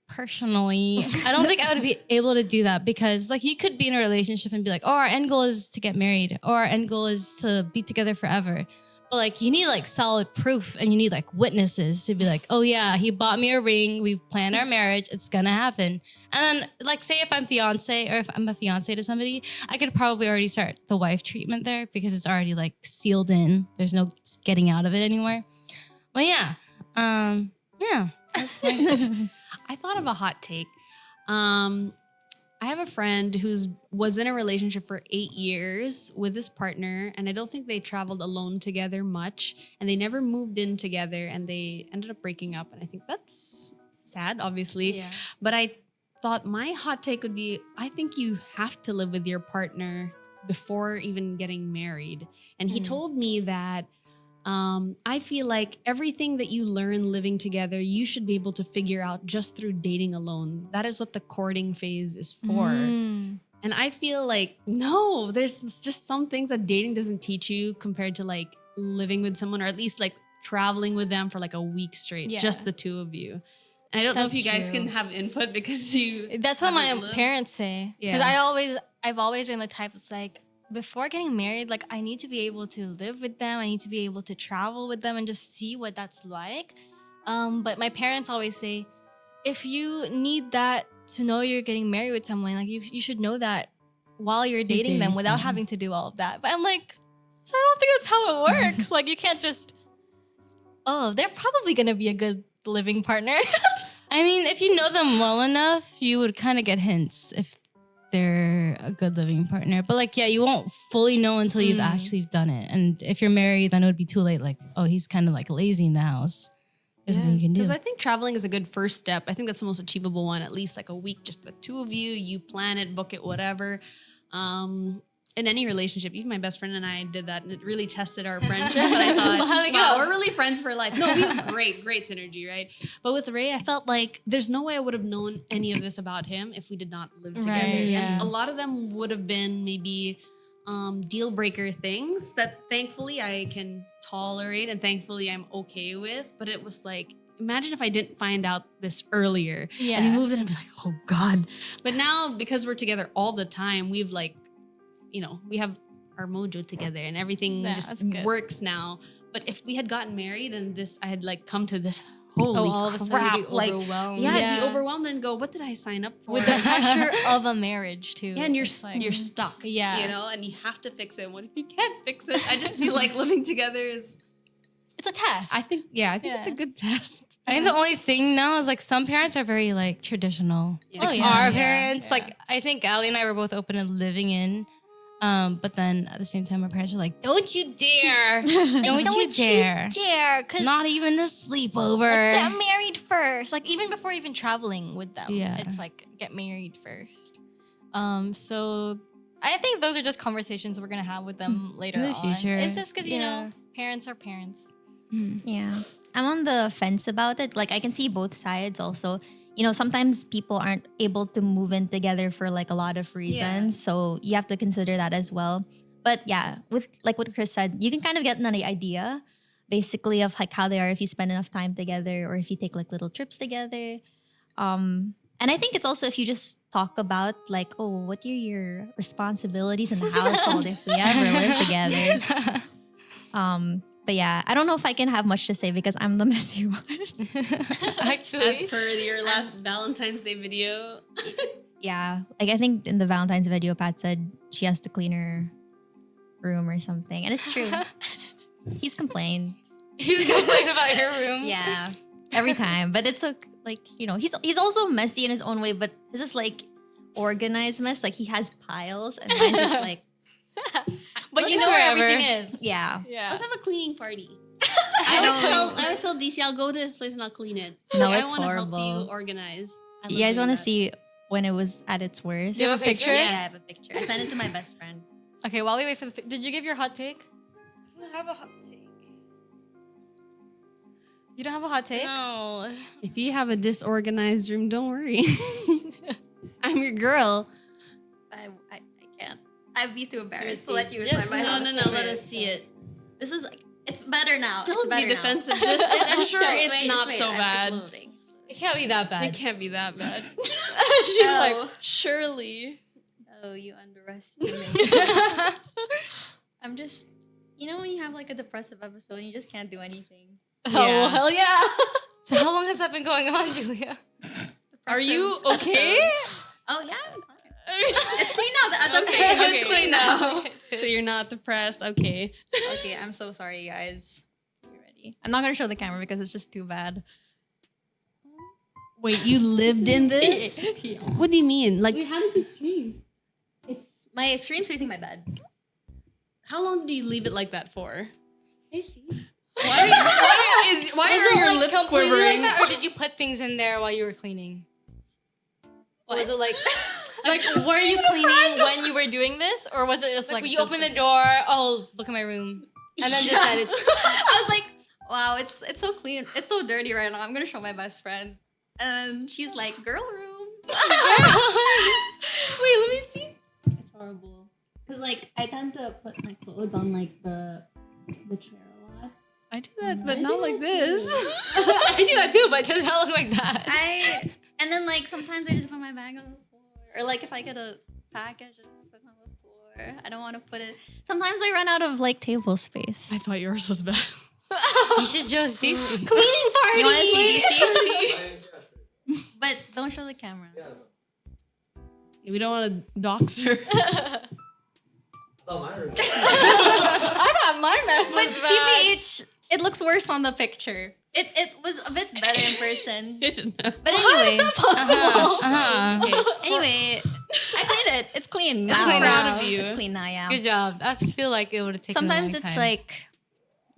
personally, I don't think I would be able to do that because, like, you could be in a relationship and be like, oh, our end goal is to get married, or our end goal is to be together forever. But like, you need like solid proof and you need like witnesses to be like, oh yeah, he bought me a ring. We've planned our marriage. It's gonna happen. And then like, say if I'm fiance or if I'm a fiance to somebody, I could probably already start the wife treatment there because it's already like sealed in. There's no getting out of it anymore. But yeah, yeah, that's my I thought of a hot take. I have a friend was in a relationship for 8 years with his partner, and I don't think they traveled alone together much, and they never moved in together, and they ended up breaking up. And I think that's sad, obviously. Yeah. But I thought my hot take would be, I think you have to live with your partner before even getting married. And he told me that I feel like everything that you learn living together, you should be able to figure out just through dating alone. That is what the courting phase is for. And I feel like, no, there's just some things that dating doesn't teach you compared to like living with someone, or at least like traveling with them for like a week straight, Yeah. just the two of you. And I don't know if That's you guys true. can have input because you. That's what my haven't lived. parents say. Because Yeah. I've always been the type that's like, before getting married, like I need to be able to live with them. I need to be able to travel with them and just see what that's like. But my parents always say, if you need that to know you're getting married with someone, like you should know that while you're dating them without having to do all of that. But I'm like, so I don't think that's how it works. Like you can't just, oh, they're probably gonna be a good living partner. I mean, if you know them well enough, you would kind of get hints if they're a good living partner. But like, yeah, you won't fully know until you've actually done it. And if you're married, then it would be too late. Like, oh, he's kind of like lazy in the house. There's nothing you can do. Because I think traveling is a good first step. I think that's the most achievable one. At least like a week, just the two of you. You plan it, book it, whatever. In any relationship, even my best friend and I did that, and it really tested our friendship. And I thought, wow, we're really friends for life. No, we have great synergy, right? But with Ray, I felt like there's no way I would have known any of this about him if we did not live together. Right, And a lot of them would have been maybe deal breaker things that thankfully I can tolerate and thankfully I'm okay with. But it was like, imagine if I didn't find out this earlier. Yeah. And we moved in and be like, oh God. But now, because we're together all the time, we've like, we have our mojo together and everything that's just good. works now. But if we had gotten married and I had like come to this, holy all of a sudden crap, be like, overwhelmed. yeah, be overwhelmed and go, what did I sign up for? With the pressure of a marriage too. Yeah, and you're It's like- you're stuck. Yeah. And you have to fix it. What if you can't fix it? I just feel like living together is. it's a test. I think it's a Yeah. good test. I think the only thing now is like some parents are very like traditional. Yeah. Like Oh, yeah, our yeah, parents, yeah. like I think Ali and I were both open to living in. But then at the same time, our parents are like, "Don't you dare! Don't you dare! dare, because Not even a sleepover." get married first. Like even before even traveling with them. Yeah. It's like get married first. So I think those are just conversations we're gonna have with them later In the on. future. It's just because Yeah. parents are parents. Yeah. I'm on the fence about it. Like I can see both sides also. Sometimes people aren't able to move in together for like a lot of reasons. So you have to consider that as well. But yeah, with like what Chris said, you can kind of get an idea basically of like how they are if you spend enough time together or if you take like little trips together. And I think it's also if you just talk about like, oh, what are your responsibilities in the household if we ever live together. But yeah, I don't know if I can have much to say because I'm the messy one. Actually, As per your last Valentine's Day video. Yeah, like I think in the Valentine's video, Pat said she has to clean her room or something, and it's true. He's complained. he's complaining about your room. Yeah, every time. But it's like he's also messy in his own way, but it's just like organized mess. Like he has piles, and mine's just like But Let's you do know where whatever. everything is. yeah. Yeah. Let's have a cleaning party. I always tell DC, I'll go to this place and I'll clean it. No, I it's want to help horrible. you organize. I You love guys doing want to that. see when it was at its worst? You have a picture? Yeah, I have a picture. I sent it to my best friend. Okay, while we wait for did you give your hot take? I don't have a hot take. You don't have a hot take? No. If you have a disorganized room, don't worry. I'm your girl. I can't. I'd be too embarrassed to Seriously. let you Just, inside my house. no. Let us see it. This is like it's better now. Don't it's be better now. defensive. I'm sure Just it's wait, not just wait. so It's bad. loading. It can't be that bad. It can't be that bad. She's like, Oh. Surely. Oh, you underestimate. I'm just, when you have like a depressive episode and you just can't do anything. oh, Yeah. hell yeah. So how long has that been going on, Julia? Are you Depressive okay? episodes. Oh yeah, I'm fine. It's clean now. That's what I'm saying. Okay, It's clean now. So you're not depressed. Okay. Okay, I'm so sorry, guys. You ready? I'm not gonna show the camera because it's just too bad. Wait, you lived in this? Yeah. What do you mean? Like, How did you stream? It's my stream's facing my bed. how long do you leave it like that for? I see. Why are your lips quivering? Like that, or did you put things in there while you were cleaning? What? Was it like were you cleaning when you were doing this? Or was it just Like like when you just open the door, oh, look at my room. And then decided, I was like, wow, it's so clean. It's so dirty right now. I'm gonna show my best friend. And she's like, girl room. wait, let me see. It's horrible. Cause like I tend to put my clothes on like the chair a lot. I do that, but not like this. I do that too, but it does not look like that. And then like sometimes I just put my bag on the floor. Or like if I get a package, I just put it on the floor. I don't want to put it. Sometimes I run out of like table space. I thought yours was bad. You should just DC. Cleaning party. You want to see DC? But don't show the camera. We don't want to dox her. Oh, my room. I thought my mess But was bad. TBH, it looks worse on the picture. It was a bit better in person. I didn't know. But anyway, Uh-huh. okay. Anyway, I cleaned it. It's clean It's now. clean now. It's clean now, yeah. Good job. I just feel like it would have taken. Sometimes a long it's time. like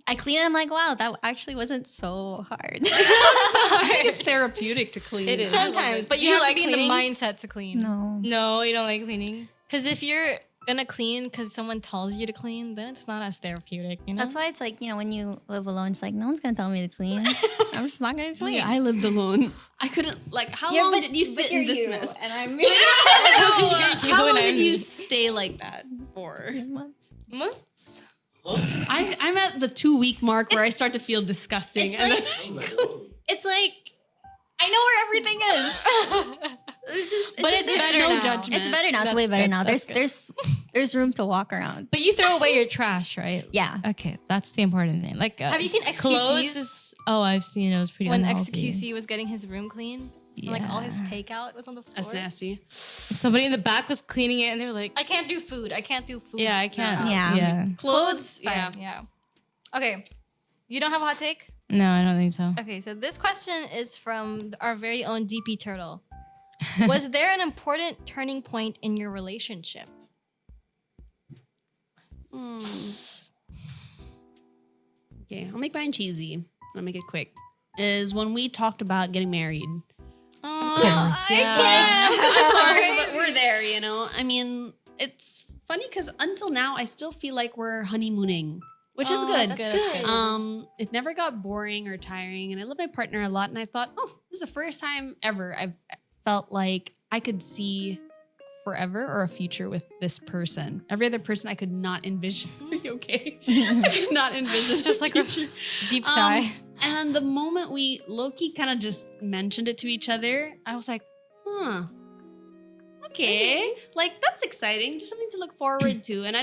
I clean it. I'm like, wow, that actually wasn't so hard. I think it's therapeutic to clean. It is. Sometimes, but Do you you have like to be in cleaning? the mindset to clean. No. No, you don't like cleaning. Because if you're gonna clean because someone tells you to clean, then it's not as therapeutic, you know? That's why it's like, when you live alone, it's like, no one's going to tell me to clean. I'm just not going to clean. Yeah, I lived alone. I couldn't, like, how long did you sit in this mess? And I'm How long did you stay like that for? months. Months. I'm at the 2-week mark where I start to feel disgusting. It's And like, Oh my God. it's like, I know where everything is. But it's there's better no now. judgment. It's better now. It's That's way better good, now. that's There's room to walk around. But you throw away your trash, right? Yeah. Okay, that's the important thing. Like, Have you seen clothes? XQC's? Is, oh, I've seen it. It was pretty When unhealthy. XQC was getting his room clean, and, like all his takeout was on the floor. That's nasty. Somebody in the back was cleaning it, and they were like, I can't do food. I can't do food. "Yeah, I can't." Yeah. yeah. Clothes, Fine, yeah. Okay. You don't have a hot take? No, I don't think so. Okay, so this question is from our very own DP Turtle. Was there an important turning point in your relationship? Okay, I'll make mine cheesy. I'll make it quick. Is when we talked about getting married. Oh, I'm sorry, but we're there, I mean, it's funny because until now, I still feel like we're honeymooning, which is good. That's good. It never got boring or tiring, and I love my partner a lot. And I thought, this is the first time ever I've felt like I could see forever or a future with this person. Every other person I could not envision. Are you okay? I could not envision Just like a future. deep sigh. And then the moment we low-key kind of just mentioned it to each other, I was like, okay, like that's exciting. Just something to look forward to. And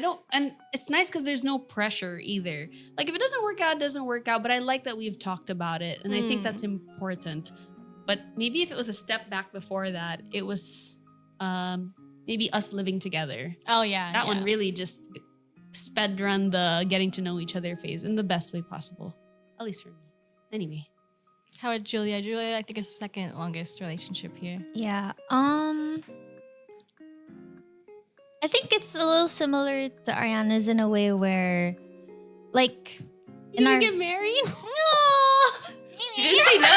it's nice because there's no pressure either. Like if it doesn't work out, it doesn't work out. But I like that we've talked about it. And I think that's important. But maybe if it was a step back before that, it was maybe us living together. Oh, yeah. That one really just sped run the getting to know each other phase in the best way possible. At least for me. Anyway. How about Julia? Julia, I think, is the second longest relationship here. Yeah. I think it's a little similar to Ariana's in a way where, like, You gonna get married? no. She didn't say no.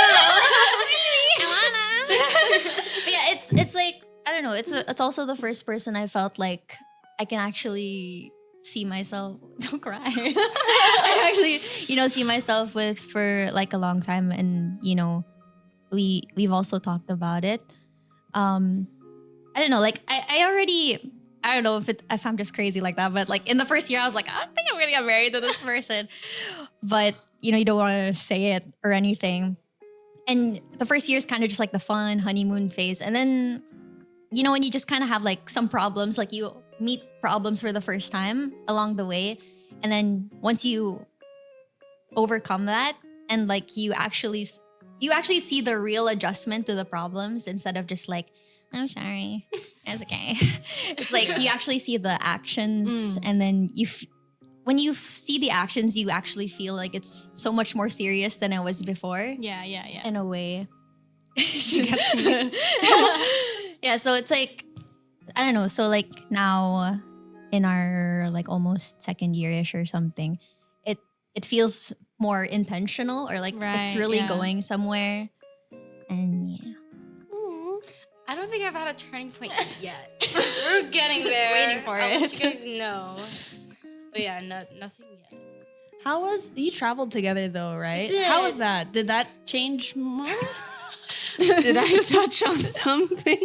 But yeah, it's like I don't know. It's also the first person I felt like I can actually see myself. Don't cry. I actually, see myself with for like a long time, and we've also talked about it. I don't know. Like I don't know if I'm just crazy like that, but like in the first year, I was like, I don't think I'm gonna get married to this person. But you don't want to say it or anything. And the first year is kind of just like the fun honeymoon phase, and then when you just kind of have like some problems, like you meet problems for the first time along the way, and then once you overcome that, and like you actually see the real adjustment to the problems instead of just like, I'm sorry, it's okay. It's like you actually see the actions, and then when you see the actions, you actually feel like it's so much more serious than it was before. Yeah. In a way. She gets me. Yeah, so it's like, I don't know. So like now in our like almost second year-ish or something, it feels more intentional, or like Right, it's really yeah. going somewhere. And yeah. I don't think I've had a turning point yet. We're getting there. waiting for I'll let it. you guys know. But yeah, nothing yet. How was you traveled together though, right? did. How was that? Did that change more? Did I touch on something?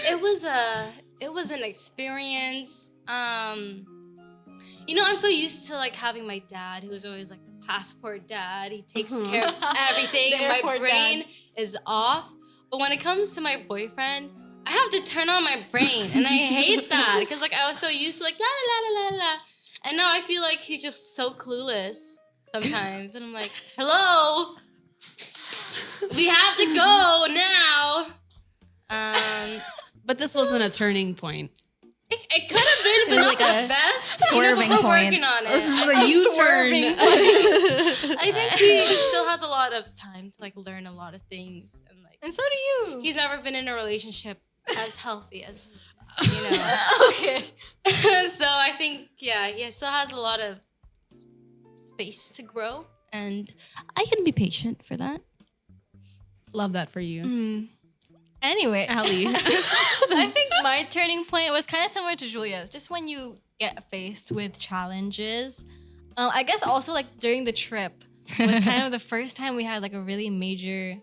It was an experience. I'm so used to like having my dad, who's always like the passport dad. He takes care of everything, The and my airport brain is off. But when it comes to my boyfriend, I have to turn on my brain, and I hate that because like I was so used to like la la la la la, and now I feel like he's just so clueless sometimes, and I'm like, hello, we have to go now. But this wasn't a turning point. It could have been, but It was not like the a best. swerving We're point. working on it. This is a U-turn. I think he still has a lot of time to like learn a lot of things, and like And so do you. he's never been in a relationship as healthy as Okay. so I think he still has a lot of space to grow, and I can be patient for that. Love that for you. Anyway, Allie. I think my turning point was kind of similar to Julia's. Just when you get faced with challenges. I guess also like during the trip was kind of the first time we had like a really major.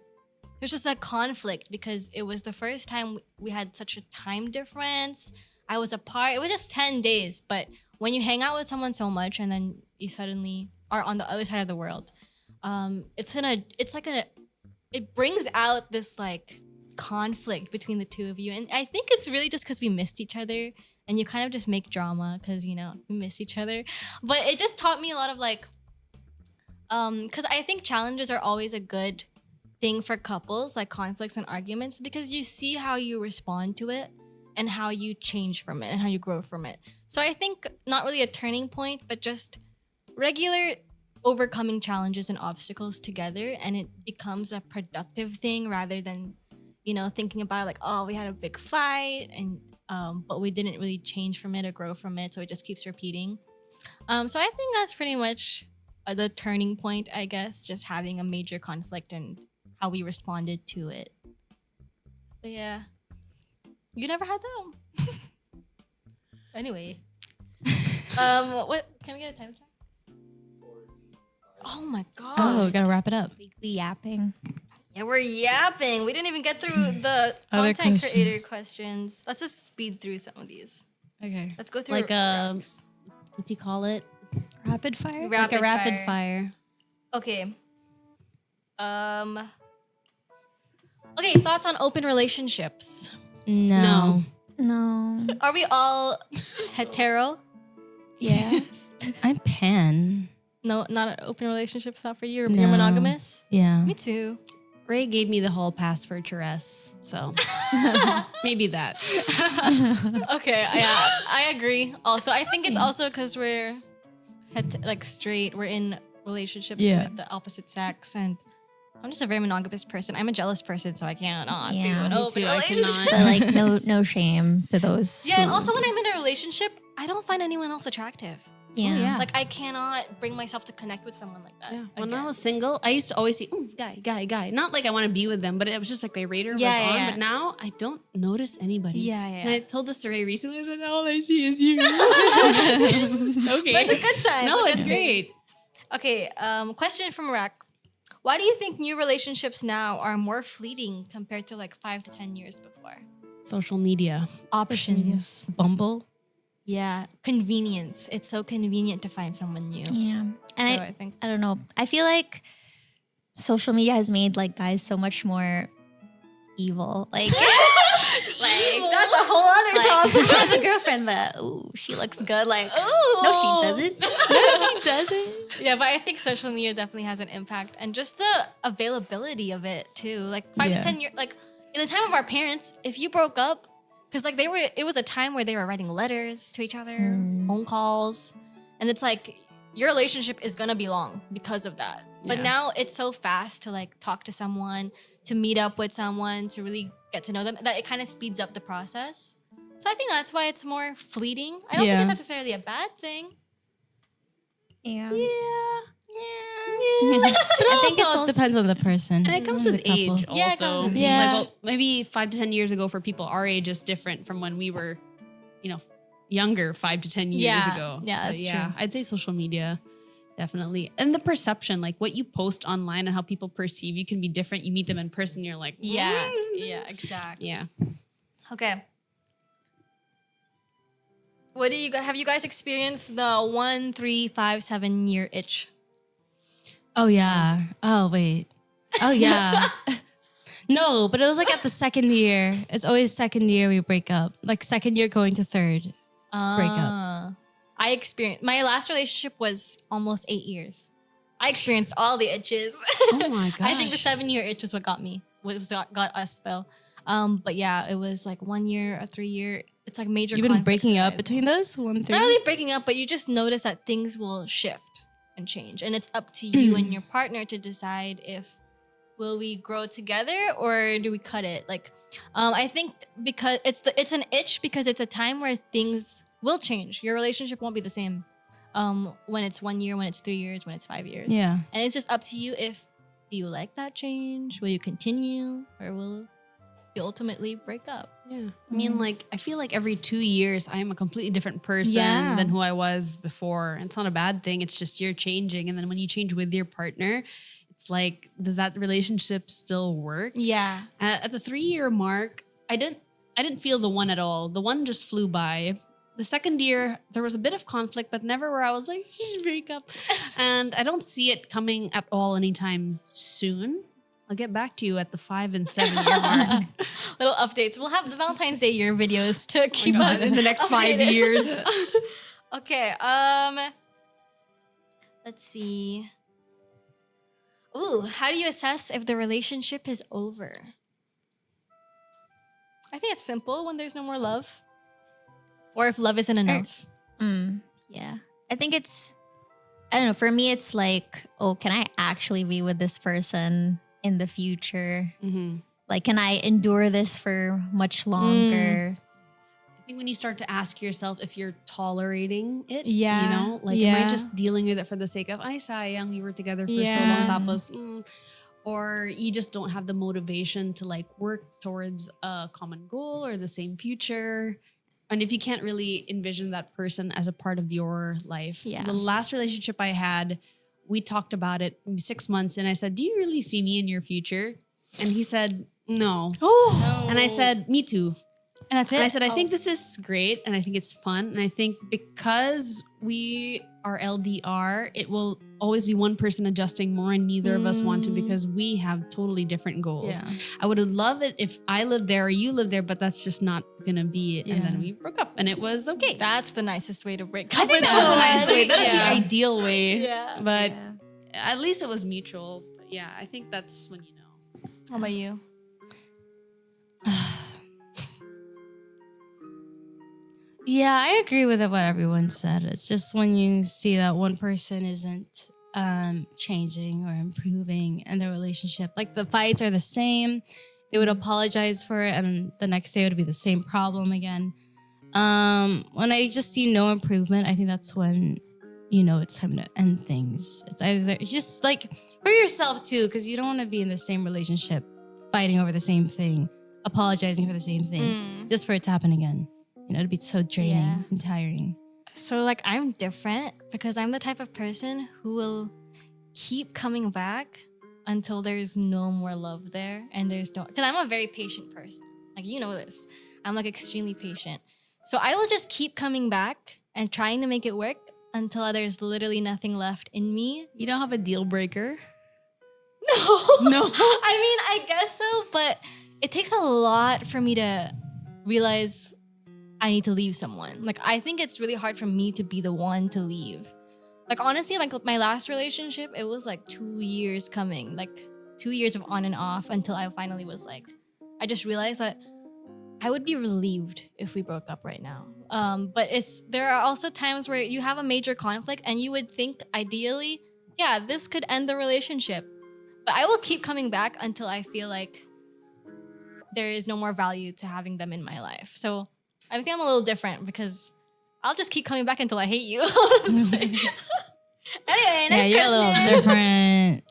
There's just a conflict because it was the first time we had such a time difference. I was apart. It was just 10 days, but when you hang out with someone so much and then you suddenly are on the other side of the world, it brings out this like conflict between the two of you. And I think it's really just because we missed each other and you kind of just make drama because, we miss each other. But it just taught me a lot of like, because I think challenges are always a good thing for couples, like conflicts and arguments, because you see how you respond to it and how you change from it and how you grow from it. So I think not really a turning point, but just regular overcoming challenges and obstacles together, and it becomes a productive thing rather than thinking about like, oh, we had a big fight and but we didn't really change from it or grow from it, so it just keeps repeating. So I think that's pretty much the turning point, I guess, just having a major conflict and how we responded to it. But yeah, you never had that. Anyway, what can we get a time check? Oh my god! Oh, we gotta wrap it up. Weekly yapping. Yeah, we're yapping. We didn't even get through the Other content questions. creator questions. Let's just speed through some of these. Okay. Let's go through Like Rex. what do you call it? Rapid fire? Like a rapid fire. Okay. Okay, thoughts on open relationships. No. No. Are we all hetero? Yes. I'm pan. No, not an open relationship's not for you. You're No. monogamous? Yeah. Me too. Ray gave me the whole pass for Charess, so maybe that. Okay, yeah, I agree. Also, I think it's also because we're straight. We're in relationships Yeah. with the opposite sex, and I'm just a very monogamous person. I'm a jealous person, so I cannot do Yeah, an me open too, I relationship. cannot. But like no shame to those. Yeah, and who- also when I'm in a relationship, I don't find anyone else attractive. yeah. yeah. Like I cannot bring myself to connect with someone like that. Yeah. When again. I was single, I used to always see, guy. Not like I want to be with them, but it was just like my radar Yeah, was yeah, on. yeah. But now I don't notice anybody. Yeah. And I told this to Ray recently. I said, all I see is you. Okay. That's a good sign. No, So it's that's great. Okay, question from Rack. Why do you think new relationships now are more fleeting compared to like 5 to 10 years before? Social media. Options. Bumble. Yeah, convenience. It's so convenient to find someone new. Yeah. And So I think I don't know. I feel like social media has made like guys so much more evil. Like, that's a whole other like I have a girlfriend, but ooh, she looks good. Like, no, she doesn't. He doesn't. Yeah, but I think social media definitely has an impact, and just the availability of it too. Like 5 Yeah. to 10 years, like in the time of our parents, if you broke up, because like it was a time where they were writing letters to each other, phone calls, and it's like your relationship is gonna be long because of that. But Yeah. now it's so fast to like talk to someone, to meet up with someone, to really get to know them, that it kind of speeds up the process. So I think that's why it's more fleeting. I don't think Yeah. it's necessarily a bad thing. Yeah. But I think it's also, it depends on the person. And it comes the with couple. age also. Yeah, it comes with age. Yeah. Like, well, maybe 5 to 10 years ago for people our age is different from when we were, younger 5 to 10 years Yeah. ago. Yeah, But that's true. I'd say social media, definitely. And the perception, like what you post online and how people perceive you can be different. You meet them in person, you're like, Yeah, exactly. yeah. Okay. What do you have you guys experienced the 1, 3, 5, 7 year itch? Oh yeah. Oh wait. Oh yeah. No, but it was like at the second year. It's always second year we break up. Like second year going to third. Breakup. I experienced my last relationship was almost 8 years. I experienced all the itches. Oh my gosh. I think the 7-year itch is what got me. Got us though. But yeah, it was like 1 year, a 3 year. It's like major. You've been conflicts breaking that up I've- between those? 1, 3? Not really breaking up, but you just notice that things will shift and change, and it's up to you and your partner to decide if will we grow together or do we cut it? Like, I think because it's an itch because it's a time where things will change. Your relationship won't be the same. When it's 1 year, when it's 3 years, when it's 5 years. Yeah. And it's just up to you if do you like that change? Will you continue or will you ultimately break up? Yeah. I mean, like, I feel like every 2 years, I am a completely different person Yeah. than who I was before. It's not a bad thing. It's just you're changing. And then when you change with your partner, it's like, does that relationship still work? Yeah. At the 3 year mark, I didn't feel the one at all. The one just flew by. The second year, there was a bit of conflict, but never where I was like, you should break up. And I don't see it coming at all anytime soon. I'll get back to you at the 5 and 7 year mark. Little updates. We'll have the Valentine's Day year videos to keep God, us in the next 5 updated. years. Okay. Let's see. Ooh, how do you assess if the relationship is over? I think it's simple when there's no more love. Or if love isn't enough. Yeah. I think I don't know. For me, it's like, oh, can I actually be with this person in the future? Like, can I endure this for much longer? I think when you start to ask yourself if you're tolerating it, Yeah. you know, like, am Yeah. I just dealing with it for the sake of, ay, sayang, we were together for so Yeah. long, tapos, or you just don't have the motivation to like work towards a common goal or the same future. And if you can't really envision that person as a part of your life, Yeah. the last relationship I had, we talked about it in 6 months, and I said, "Do you really see me in your future?" And he said, "No." Oh. And I said, "Me too." And that's it. And I said, I think this is great and I think it's fun. And I think because we are LDR, it will always be one person adjusting more and neither of us want to because we have totally different goals. Yeah. I would love it if I lived there or you lived there, but that's just not going to be it. And Yeah. then we broke up and it was okay. That's the nicest way to break up. I think with that was a nice someone. way. That is Yeah. the ideal way. Yeah. But at least it was mutual. But yeah, I think that's when you know. How about you? Yeah, I agree with what everyone said. It's just when you see that one person isn't changing or improving in the relationship, like the fights are the same, they would apologize for it, and the next day it would be the same problem again. When I just see no improvement, I think that's when you know it's time to end things. It's either just like for yourself too, because you don't want to be in the same relationship, fighting over the same thing, apologizing for the same thing, just for it to happen again. You know, it'd be so draining Yeah. and tiring. So like I'm different because I'm the type of person who will keep coming back until there's no more love there and there's no, because I'm a very patient person. Like, you know this. I'm like extremely patient. So I will just keep coming back and trying to make it work until there's literally nothing left in me. You don't have a deal breaker? No. I mean, I guess so, but it takes a lot for me to realize I need to leave someone. Like, I think it's really hard for me to be the one to leave. Like, honestly, like my last relationship, it was like 2 years coming, like 2 years of on and off until I finally was like, I just realized that I would be relieved if we broke up right now. But there are also times where you have a major conflict and you would think ideally, yeah, this could end the relationship. But I will keep coming back until I feel like there is no more value to having them in my life. So I think I'm a little different because I'll just keep coming back until I hate you. Honestly. Anyway, next You're a little question. different.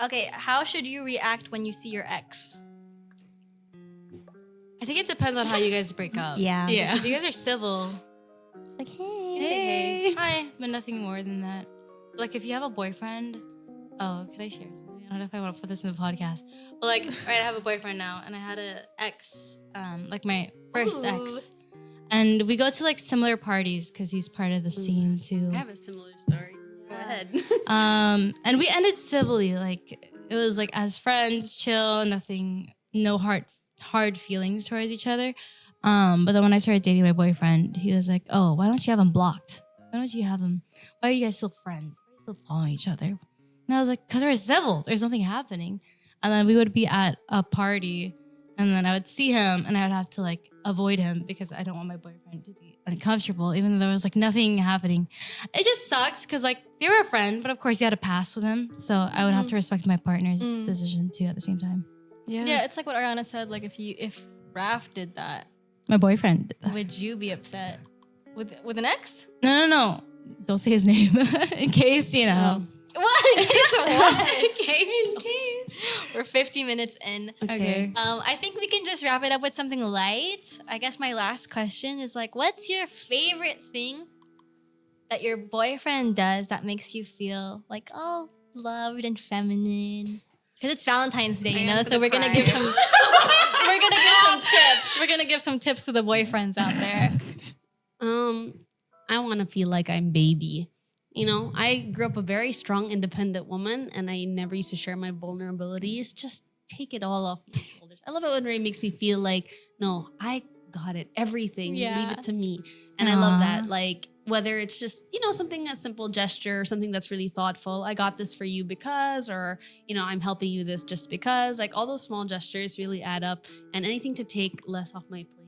Okay, how should you react when you see your ex? I think it depends on how you guys break up. Yeah. Yeah. If you guys are civil, It's like, hey. you say hey, hi, but nothing more than that. Like if you have a boyfriend, oh, can I share something? I don't know if I want to put this in the podcast. But like, right, I have a boyfriend now, and I had an ex, like my first Ooh. ex, and we go to like similar parties because he's part of the scene too. I have a similar story. Go ahead. And we ended civilly. Like it was like as friends, chill, nothing, no hard feelings towards each other. But then when I started dating my boyfriend, he was like, "Oh, why don't you have him blocked? Why don't you have him? Why are you guys still friends? Why are you still following each other?" And I was like, "Cause we're civil. There's nothing happening." And then we would be at a party, And then I would see him and I would have to like avoid him because I don't want my boyfriend to be uncomfortable, even though there was like nothing happening. It just sucks because like they were a friend, but of course you had to pass with him. So I would have to respect my partner's decision too at the same time. Yeah, it's like what Ariana said. Like if Raph did that, My boyfriend did that. would you be upset with an ex? No. Don't say his name in case, you know. What? In case of what? In case. We're 50 minutes in. Okay. I think we can just wrap it up with something light. I guess my last question is like, what's your favorite thing that your boyfriend does that makes you feel like all loved and feminine? Because it's Valentine's Day, you know, so we're gonna give some tips. We're gonna give some tips to the boyfriends out there. I want to feel like I'm baby. You know, I grew up a very strong, independent woman, and I never used to share my vulnerabilities. Just take it all off my shoulders. I love it when Ray makes me feel like, no, I got it, everything. Yeah. Leave it to me. And I love that. Like, whether it's just, you know, something, a simple gesture, or something that's really thoughtful. I got this for you because, or, you know, I'm helping you this just because. Like, all those small gestures really add up, and anything to take less off my plate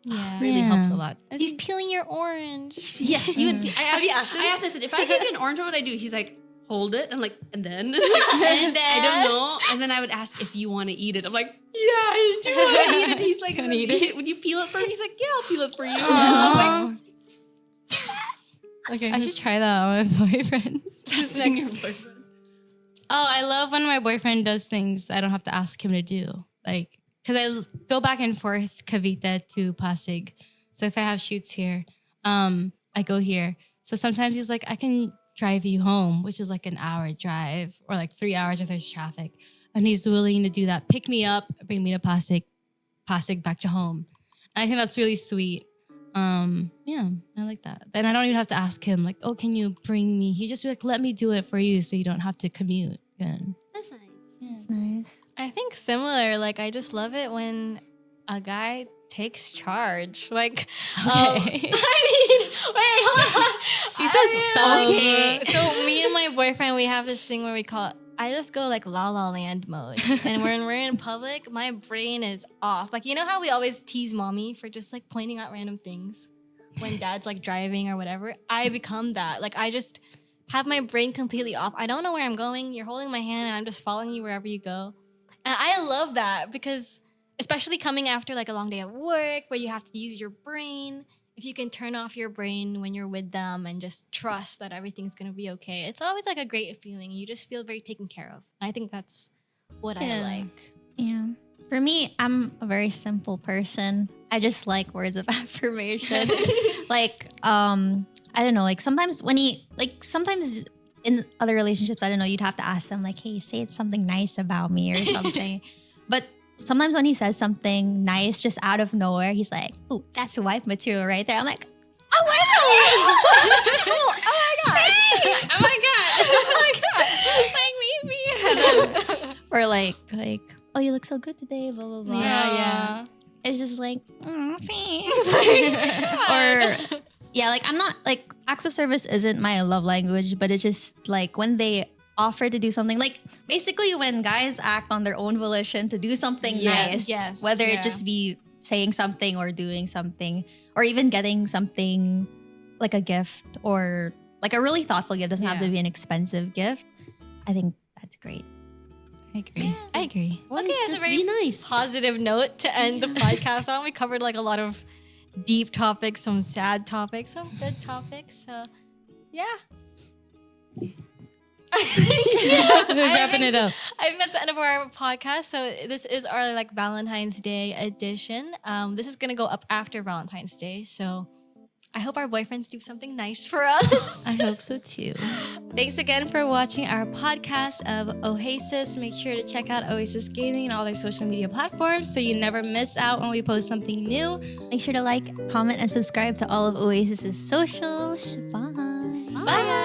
Yeah. really helps a lot. He's peeling your orange. Yeah, he would. I asked him. I said, if I give you an orange, what would I do? He's like, hold it. I'm like, and then? And then? I don't know. And then I would ask if you want to eat it. I'm like, yeah, I do want to eat it. He's like, would you peel it for me? He's like, yeah, I'll peel it for you. And I was like, yes. Okay. I should try that on my boyfriend. Testing your boyfriend. Oh, I love when my boyfriend does things I don't have to ask him to do. Like, because I go back and forth Cavite to Pasig. So if I have shoots here, I go here. So sometimes he's like, I can drive you home, which is like an hour drive or like 3 hours if there's traffic. And he's willing to do that. Pick me up, bring me to Pasig back to home. And I think that's really sweet. Yeah, I like that. And I don't even have to ask him like, oh, can you bring me? He just be like, let me do it for you so you don't have to commute. Good. That's nice. It's nice. I think similar. Like, I just love it when a guy takes charge. Like, I mean, wait, hold on. She says so Okay. So me and my boyfriend, we have this thing where we call it, I just go like La La Land mode. And when we're in public, my brain is off. Like, you know how we always tease mommy for just like pointing out random things when dad's like driving or whatever? I become that. Like, I just have my brain completely off. I don't know where I'm going. You're holding my hand and I'm just following you wherever you go. And I love that because especially coming after like a long day at work where you have to use your brain, if you can turn off your brain when you're with them and just trust that everything's going to be okay, it's always like a great feeling. You just feel very taken care of. And I think that's what I like. Yeah. For me, I'm a very simple person. I just like words of affirmation. Like, I don't know, like sometimes sometimes in other relationships, I don't know, you'd have to ask them like, hey, say something nice about me or something. But sometimes when he says something nice just out of nowhere, he's like, oh, that's wife material right there. I'm like, oh, wow. Oh my God. Hey. Oh my God. Oh my God. Like, me. Or like, oh, you look so good today, blah, blah, blah. Yeah. It's just like, oh, thanks. Or yeah, like I'm not like acts of service isn't my love language, but it's just like when they offer to do something, like basically when guys act on their own volition to do something nice, whether it just be saying something or doing something or even getting something like a gift or like a really thoughtful gift, doesn't have to be an expensive gift. I think that's great. I agree. I agree. Okay, that's a very nice. positive note to end the podcast on. We covered like a lot of deep topics, some sad topics, some good topics. So, yeah. Who's wrapping it up? I think that's the end of our podcast. So this is our like Valentine's Day edition. This is gonna go up after Valentine's Day. So I hope our boyfriends do something nice for us. I hope so too. Thanks again for watching our podcast of Oh Hey Sis. Make sure to check out Oasis Gaming and all their social media platforms so you never miss out when we post something new. Make sure to like, comment, and subscribe to all of Oasis's socials. Bye. Bye.